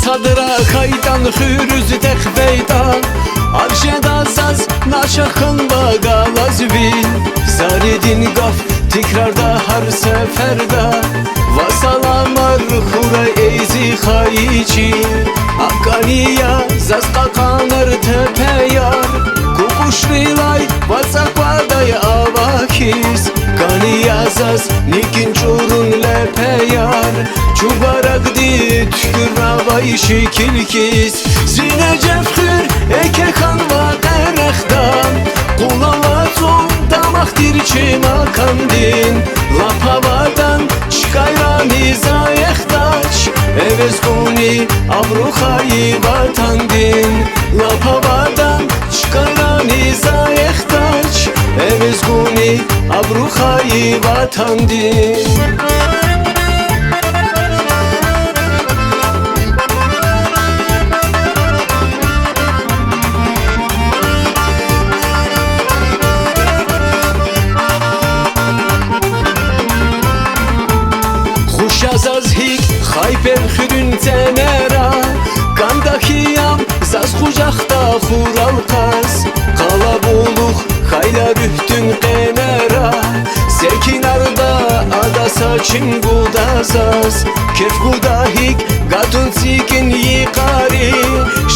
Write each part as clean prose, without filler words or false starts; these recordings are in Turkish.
Çadra kaydan hürüz tek feyda Arşeda saz naşakın bagalaz bil Zaridin gaf tekrarda her seferde Vasalamar hura eyzi hayici Akaniya zaz kakanır tepeyar Kukuşrilay vatsakvaday avakis Kaniya zaz nikin çurun lepeyar Çubarak di tükür avay şekilkis Zine cefhür eke kanva qerekdan Kulavatum damak dirçim akandin Lapavadan çıkayrani zayektaç Evez kuni abruhayi vatandin Lapavadan çıkayrani zayektaç Evez kuni abruhayi vatandin Şazaz hik hayper xürün temera Kandakiyam zaz kucakta xural kas Kalabuluk hayla rühtün qemera Sekinarda ada saçın gudazaz Kef gudahik gatun tsikin yikari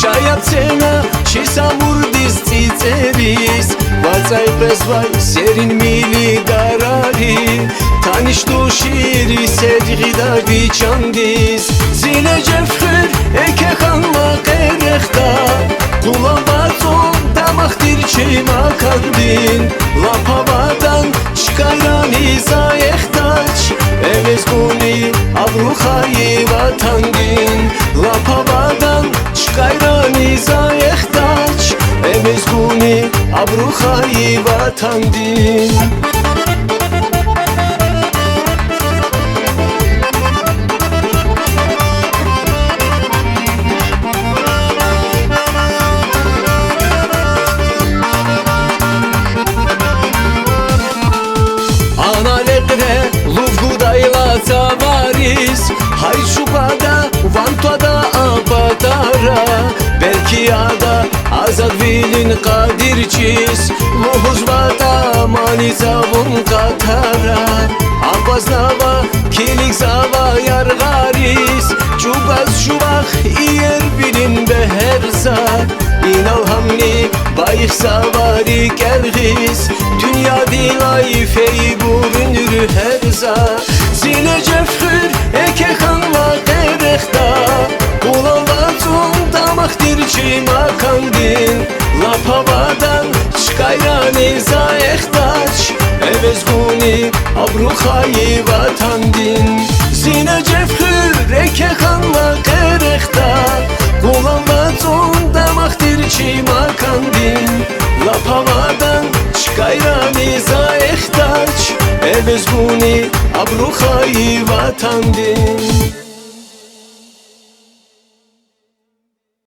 Şayat sena çisa vurdiz tsitseris Vatsay bezvay serin mili darari Tanıştu şiiri sedgida viçandiz Zile cefhür eke kanma qerekta Kulavaton damak dirçim akandin Lapavadan çıkarani zayektaç Evez kuni abruhayi vatandin Lapavadan çıkarani zayektaç Evez kuni abruhayi vatandin Tavaris hay şubada vantoda abatara belki ada azad vilin kadirçis muhuzvata manizavun katara abaznava kilik zava yargaris çubaz şuvak iyer bilin beherza İnav hamni bayık savari kergis dünya dilay fey burunür herza Zine cefhür eke kanva qerekta Kulavatum damak dirçim akandin Lapavadan çıkayrani zayektaç Evez kuni abruhayi vatandin Zine cefhür eke kanva qerekta Kulavatum damak dirçim akandin Lapavadan çıkayrani zayektaç Evez kuni abruhayi vatandin